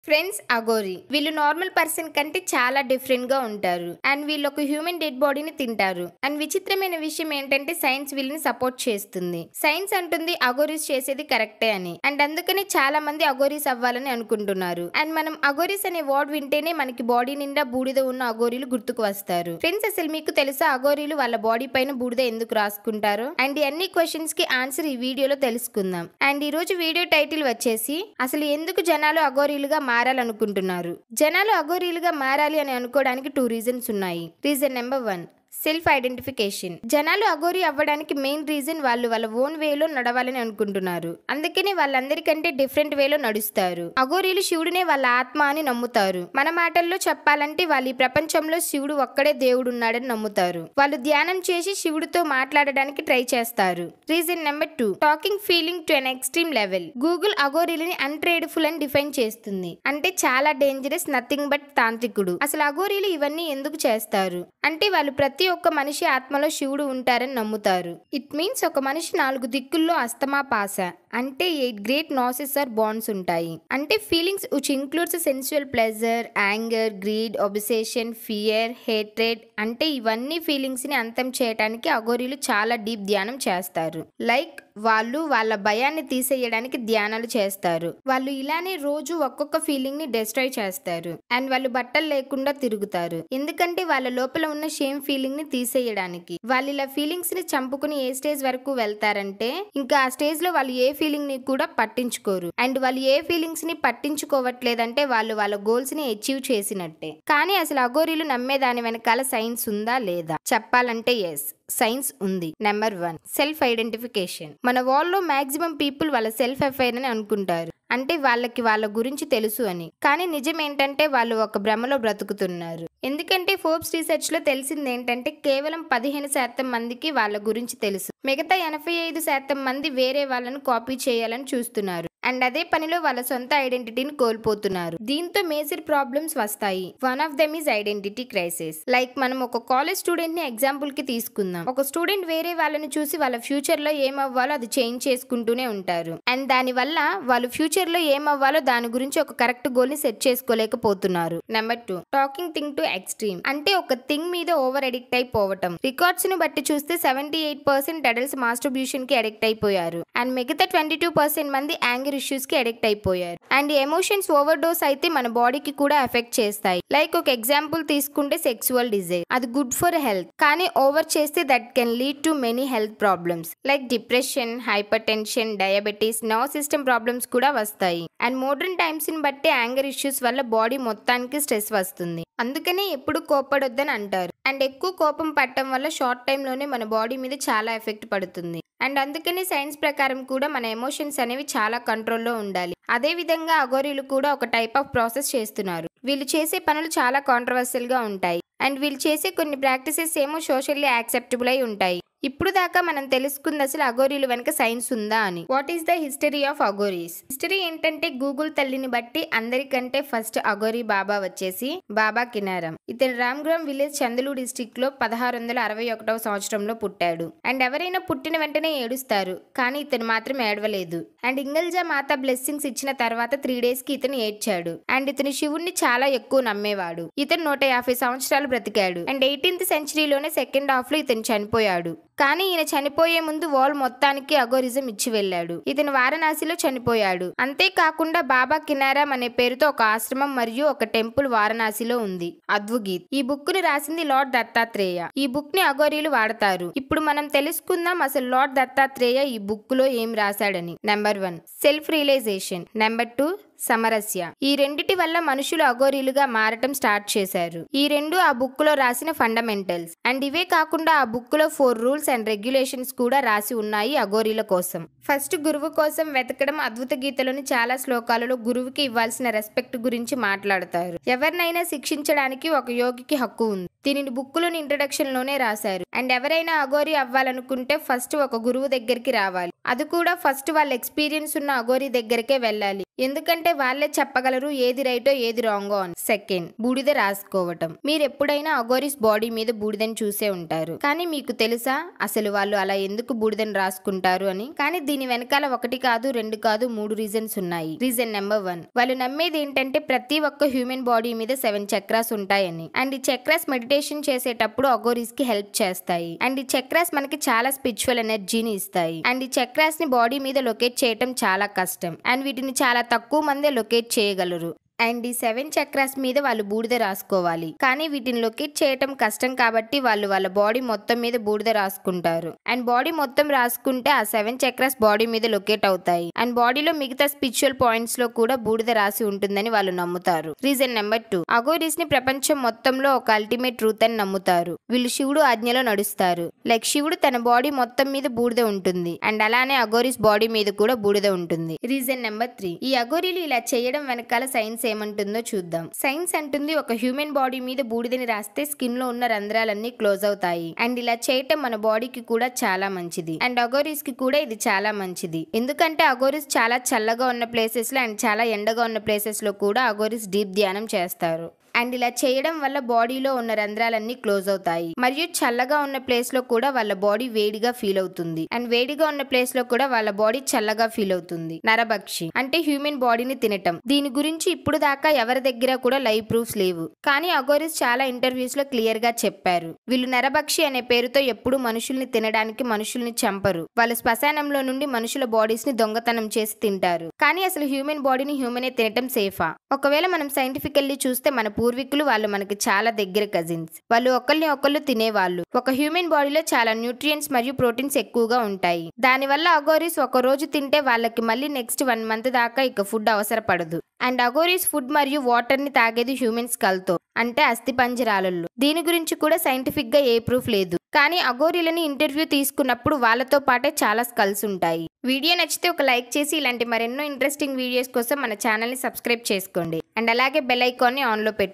Friends Aghori వీళ్ళు normal person కంటే చాలా డిఫరెంట్ గా ఉంటారు అండ్ వీళ్ళు ఒక హ్యూమన్ డెడ్ బాడీని తింటారు. అండ్ విచిత్రమైన విషయం ఏంటంటే సైన్స్ వీళ్ళని సపోర్ట్ చేస్తుంది. సైన్స్ అంటుంది అఘోరీస్ చేసేది కరెక్టే అని. అండ్ అందుకని చాలా మంది అఘోరీస్ అవ్వాలని అనుకుంటున్నారు. అండ్ మనం అఘోరీస్ అనే వర్డ్ వింటేనే మనకి బాడీ నిండా బూడిద ఉన్న అఘోరీలు గుర్తుకు వస్తారు. ఫ్రెండ్స్ అసలు మీకు తెలుసా అఘోరీలు వాళ్ళ బాడీ పైన బూడిద ఎందుకు రాసుకుంటారు? అండ్ ఈ అన్ని క్వశ్చన్స్ కి ఆన్సర్ ఈ వీడియోలో తెలుసుకుందాం. అండ్ ఈ రోజు వీడియో టైటిల్ వచ్చేసి అసలు ఎందుకు జనాలు అఘోరీలుగా మారాలనుకుంటున్నారు. జనాలు అఘోరీలుగా మారాలి అని అనుకోవడానికి 2 రీజన్స్ ఉన్నాయి. Reason number 1, self identification. జనాలు అఘోరి అవ్వడానికి మెయిన్ రీజన్ వాళ్ళు వాళ్ళ ఓన్ వేలో నడవాలని అనుకుంటున్నారు. అందుకని వాళ్ళందరికంటే డిఫరెంట్ వేలో నడుస్తారు. అఘోరీలు శివుడినే వాళ్ళ ఆత్మ అని నమ్ముతారు. మన మాటల్లో చెప్పాలంటే వాళ్ళు ఈ ప్రపంచంలో శివుడు ఒక్కడే దేవుడు ఉన్నాడని నమ్ముతారు. వాళ్ళు ధ్యానం చేసి శివుడితో మాట్లాడడానికి ట్రై చేస్తారు. Reason number 2, taking feeling to an extreme level. Google అఘోరీలని అన్ట్రేడ్ఫుల్ అని డిఫైన్ చేస్తుంది. అంటే చాలా డేంజరస్, నథింగ్ బట్ తాంత్రికుడు. అసలు అఘోరీలు ఇవన్నీ ఎందుకు చేస్తారు అంటే వాళ్ళు ప్రతి ఒక్క మనిషి ఆత్మలో శివుడు ఉంటారని నమ్ముతారు. ఇట్ మీన్స్ ఒక మనిషి 4 దిక్కుల్లో అస్తమా పాస అంటే 8 గ్రేట్ నాసెస్ ఆర్ బాండ్స్ ఉంటాయి. అంటే feelings which includes sensual pleasure, anger, greed, obsession, fear, hatred. అంటే ఇవన్నీ ఫీలింగ్స్ ని అంతం చేయడానికి అఘోరీలు చాలా డీప్ ధ్యానం చేస్తారు. లైక్ వాళ్ళు వాళ్ళ భయాన్ని తీసేయడానికి ధ్యానాలు చేస్తారు. వాళ్ళు ఇలానే రోజు ఒక్కొక్క ఫీలింగ్ ని డిస్ట్రాయ్ చేస్తారు. అండ్ వాళ్ళు బట్టలు లేకుండా తిరుగుతారు. ఎందుకంటే వాళ్ళ లోపల ఉన్న షేమ్ ఫీలింగ్ ని తీసేయడానికి. వాళ్ళు ఇలా ఫీలింగ్స్ ని చంపుకుని ఏ స్టేజ్ వరకు వెళ్తారంటే ఇంకా ఆ స్టేజ్ లో వాళ్ళు ఏ ఫీలింగ్ ని కూడా పట్టించుకోరు. అండ్ వాళ్ళు ఏ ఫీలింగ్స్ ని పట్టించుకోవట్లేదంటే వాళ్ళు వాళ్ళ గోల్స్ ని అచీవ్ చేసినట్టే. కానీ అసలు అఘోరీలు నమ్మే దాని వెనకాల సైన్స్ ఉందా లేదా? చెప్పాలంటే ఎస్, సైన్స్ ఉంది. Number 1, self identification. మన వరల్డ్ లో మాక్సిమం పీపుల్ వాళ్ళ సెల్ఫ్ అఫైర్ అని అనుకుంటారు. అంటే వాళ్ళకి వాళ్ళ గురించి తెలుసు అని. కానీ నిజం ఏంటంటే వాళ్ళు ఒక భ్రమలో బ్రతుకుతున్నారు. ఎందుకంటే ఫోర్బ్స్ రీసెర్చ్ లో తెలిసింది ఏంటంటే కేవలం 15% మందికి వాళ్ళ గురించి తెలుసు. మిగతా 85% మంది వేరే వాళ్ళను కాపీ చేయాలని చూస్తున్నారు. అండ్ అదే పనిలో వాళ్ళ సొంత ఐడెంటిటీని కోల్పోతున్నారు. దీంతో మేజర్ ప్రాబ్లమ్స్ వస్తాయి. One of them is identity crisis. Like మనం ఒక కాలేజ్ స్టూడెంట్ ని ఎగ్జాంపుల్ కి తీసుకుందాం. ఒక స్టూడెంట్ వేరే వాళ్ళని చూసి వాళ్ళ ఫ్యూచర్ లో ఏమవ్వాలో అది చేంజ్ చేసుకుంటూనే ఉంటారు. అండ్ దాని వల్ల వాళ్ళు ఫ్యూచర్ లో ఏమవ్వాలో దాని గురించి ఒక కరెక్ట్ గోల్ ని సెట్ చేసుకోలేకపోతున్నారు. Number 2, taking thing to extreme. అంటే ఒక థింగ్ మీద ఓవర్ అడిక్ట్ అయిపోవటం. రికార్డ్స్ ను బట్టి చూస్తే 78% అడల్ట్స్ మాస్టర్బ్యూషన్ కి అడిక్ట్ అయిపోయారు. అండ్ మిగతా 22% మంది యాంగర్ ఇష్యూస్ కి అడిక్ట్ అయిపోయారు. అండ్ ఎమోషన్స్ ఓవర్ డోస్ అయితే మన బాడీకి కూడా ఎఫెక్ట్ చేస్తాయి. లైక్ ఒక ఎగ్జాంపుల్ తీసుకుంటే సెక్సువల్ డిజైర్. అది గుడ్ ఫర్ హెల్త్, కానీ ఓవర్ చేస్తే that can lead to many health problems like depression, hyper tension, diabetes, nerve system problems కూడా వస్తాయి. అండ్ మోడర్న్ టైమ్స్ ని బట్టి యాంగర్ ఇష్యూస్ వల్ల బాడీ మొత్తానికి స్ట్రెస్ వస్తుంది. అందుకనే ఎప్పుడు కోపడొద్దని అంటారు. అండ్ ఎక్కువ కోపం పట్టడం వల్ల షార్ట్ టైం లోనే మన బాడీ మీద చాలా ఎఫెక్ట్ పడుతుంది. అండ్ అందుకని సైన్స్ ప్రకారం కూడా మన ఎమోషన్స్ అనేవి చాలా కంట్రోల్లో ఉండాలి. అదే విధంగా అఘోరీలు కూడా ఒక టైప్ ఆఫ్ ప్రాసెస్ చేస్తున్నారు. వీళ్ళు చేసే పనులు చాలా కాంట్రవర్షియల్ గా ఉంటాయి. అండ్ వీళ్ళు చేసే కొన్ని ప్రాక్టీసెస్ ఏమో సోషల్లీ యాక్సెప్టబుల్ అయి ఉంటాయి. ఇప్పుడు దాకా మనం తెలుసుకుంది అసలు అఘోరీలు వెనక సైన్స్ ఉందా అని. What is the history of Aghoris? History ఏంటంటే గూగుల్ తల్లిని బట్టి అందరికంటే ఫస్ట్ అఘోరీ బాబా వచ్చేసి బాబా కినారం. ఇతను రామ్గ్రామ్ విలేజ్ చందలూ డిస్ట్రిక్ట్ లో 1661వ సంవత్సరంలో పుట్టాడు. అండ్ ఎవరైనా పుట్టిన వెంటనే ఏడుస్తారు, కానీ ఇతను మాత్రం ఏడవలేదు. అండ్ ఇంగల్జా మాత బ్లెస్సింగ్స్ ఇచ్చిన తర్వాత 3 days కి ఇతను ఏడ్చాడు. అండ్ ఇతను శివుణ్ణి చాలా ఎక్కువ నమ్మేవాడు. ఇతను 150 సంవత్సరాలు బ్రతికాడు. అండ్ 18th సెంచరీలోనే సెకండ్ హాఫ్ లో ఇతను చనిపోయాడు. కానీ ఈయన చనిపోయే ముందు వరల్డ్ మొత్తానికి అఘోరిజం ఇచ్చి వెళ్ళాడు. ఇతను వారణాసిలో చనిపోయాడు. అంతేకాకుండా బాబా కినారాం అనే పేరుతో ఒక ఆశ్రమం మరియు ఒక టెంపుల్ వారణాసిలో ఉంది. అద్భుగీత్. ఈ బుక్ ని రాసింది లార్డ్ దత్తాత్రేయ. ఈ బుక్ ని అఘోరీలు వాడతారు. ఇప్పుడు మనం తెలుసుకుందాం అసలు లార్డ్ దత్తాత్రేయ ఈ బుక్ లో ఏం రాశాడని. Number 1, self realisation. నెంబర్ 2, సమరస్య. ఈ రెండిటి వల్ల మనుషులు అఘోరీలుగా మారటం స్టార్ట్ చేశారు. ఈ రెండు ఆ బుక్ లో రాసిన ఫండమెంటల్స్. అండ్ ఇవే కాకుండా ఆ బుక్ లో 4 రూల్స్ అండ్ రెగ్యులేషన్స్ కూడా రాసి ఉన్నాయి అఘోరీల కోసం. ఫస్ట్, గురువు కోసం వెతకడం. అద్భుత గీతలోని చాలా శ్లోకాలలో గురువుకి ఇవ్వాల్సిన రెస్పెక్ట్ గురించి మాట్లాడతారు. ఎవరినైనా శిక్షించడానికి ఒక యోగికి హక్కు ఉంది. దీనిని బుక్కులోని ఇంట్రడక్షన్ లోనే రాశారు. అండ్ ఎవరైనా అఘోరి అవ్వాలనుకుంటే ఫస్ట్ ఒక గురువు దగ్గరికి రావాలి. అది కూడా ఫస్ట్ వాళ్ళ ఎక్స్పీరియన్స్ ఉన్న అఘోరి దగ్గరికే వెళ్ళాలి. ఎందుకంటే వాళ్ళే చెప్పగలరు ఏది రైటో ఏది రాంగో అని. సెకండ్, బూడిద రాసుకోవటం. మీరు ఎప్పుడైనా అఘోరిస్ బాడీ మీద బూడిదని చూసే ఉంటారు. కానీ మీకు తెలుసా అసలు వాళ్ళు అలా ఎందుకు బూడిదని రాసుకుంటారు అని? కానీ దీని వెనకాల 1 కాదు 2 కాదు 3 రీజన్స్ ఉన్నాయి. రీజన్ నెంబర్ 1, వాళ్ళు నమ్మేది ఏంటంటే ప్రతి ఒక్క హ్యూమన్ బాడీ మీద 7 చక్రాస్ ఉంటాయని. అండ్ ఈ చక్రాస్ మెడిటేషన్ చేసేటప్పుడు అఘోరిస్ కి హెల్ప్ చేస్తాయి. అండ్ ఈ చక్రాస్ మనకి చాలా స్పిరిచువల్ ఎనర్జీని ఇస్తాయి. అండ్ ఈ చక్రాస్ ని బాడీ మీద లొకేట్ చేయటం చాలా కష్టం. అండ్ వీటిని చాలా తక్కువ మందే లొకేట్ చేయగలరు. అండ్ ఈ 7 చక్రాస్ మీద వాళ్ళు బూడిద రాసుకోవాలి. కానీ వీటిని లొకేట్ చేయటం కష్టం కాబట్టి వాళ్ళు వాళ్ళ బాడీ మొత్తం మీద బూడిద రాసుకుంటారు. అండ్ బాడీ మొత్తం రాసుకుంటే ఆ 7 చక్రాస్ బాడీ మీద లొకేట్ అవుతాయి. అండ్ బాడీలో మిగతా స్పిరిచువల్ పాయింట్స్ లో కూడా బూడిద రాసి ఉంటుందని వాళ్ళు నమ్ముతారు. రీజన్ నెంబర్ 2, అఘోరీస్ ని ప్రపంచం మొత్తంలో ఒక అల్టిమేట్ ట్రూత్ అని నమ్ముతారు. వీళ్ళు శివుడు ఆజ్ఞలో నడుస్తారు. లైక్ శివుడు తన బాడీ మొత్తం మీద బూడిద ఉంటుంది. అండ్ అలానే అఘోరీస్ బాడీ మీద కూడా బూడిద ఉంటుంది. రీజన్ నెంబర్ 3, ఈ అఘోరీలు ఇలా చేయడం వెనకాల సైన్స్ ఏమంటుందో చూద్దాం. సైన్స్ అంటుంది ఒక హ్యూమన్ బాడీ మీద బూడిదని రాస్తే స్కిన్ లో ఉన్న రంధ్రాలన్నీ క్లోజ్ అవుతాయి. అండ్ ఇలా చేయటం మన బాడీకి కూడా చాలా మంచిది. అండ్ అఘోరీస్ కి కూడా ఇది చాలా మంచిది. ఎందుకంటే అఘోరీస్ చాలా చల్లగా ఉన్న ప్లేసెస్ లో అండ్ చాలా ఎండగా ఉన్న ప్లేసెస్ లో కూడా అఘోరీస్ డీప్ ధ్యానం చేస్తారు. అండ్ ఇలా చేయడం వల్ల బాడీలో ఉన్న రంధ్రాలన్నీ క్లోజ్ అవుతాయి. మరియు చల్లగా ఉన్న ప్లేస్ లో కూడా వాళ్ళ బాడీ వేడిగా ఫీల్ అవుతుంది. అండ్ వేడిగా ఉన్న ప్లేస్ లో కూడా వాళ్ళ బాడీ చల్లగా ఫీల్ అవుతుంది. నరభక్షి అంటే హ్యూమన్ బాడీని తినటం. దీని గురించి ఇప్పుడు దాకా ఎవరి దగ్గర కూడా లైవ్ ప్రూఫ్స్ లేవు. కానీ అఘోరీస్ చాలా ఇంటర్వ్యూస్ లో క్లియర్ గా చెప్పారు. వీళ్ళు నరభక్షి అనే పేరుతో ఎప్పుడు మనుషుల్ని తినడానికి మనుషుల్ని చంపరు. వాళ్ళ శ్మశానంలో నుండి మనుషుల బాడీస్ ని దొంగతనం చేసి తింటారు. కానీ అసలు హ్యూమన్ బాడీని హ్యూమనే తినటం సేఫా? ఒకవేళ మనం సైంటిఫికల్లీ చూస్తే మన పూర్వీకులు వాళ్ళు మనకి చాలా దగ్గర కజిన్స్. వాళ్ళు ఒకరిని ఒకళ్ళు తినేవాళ్ళు. ఒక హ్యూమన్ బాడీలో చాలా న్యూట్రియంట్స్ మరియు ప్రోటీన్స్ ఎక్కువగా ఉంటాయి. దానివల్ల అఘోరీస్ ఒక రోజు తింటే వాళ్ళకి మళ్ళీ నెక్స్ట్ 1 మంత్ దాకా ఇక ఫుడ్ అవసరపడదు. అండ్ అఘోరీస్ ఫుడ్ మరియు వాటర్ ని తాగేది హ్యూమన్ స్కల్ తో, అంటే అస్థిపంజరాలలో. దీని గురించి కూడా సైంటిఫిక్ గా ఏ ప్రూఫ్ లేదు. కానీ అఘోరీలని ఇంటర్వ్యూ తీసుకున్నప్పుడు వాళ్ళతో పాటే చాలా స్కల్స్ ఉంటాయి. వీడియో నచ్చితే ఒక లైక్ చేసి ఇలాంటి మరెన్నో ఇంట్రెస్టింగ్ వీడియోస్ కోసం మన ఛానల్ ని సబ్స్క్రైబ్ చేసుకోండి. అండ్ అలాగే బెల్ ఐకాన్ ని ఆన్ లో పెట్టుకోండి.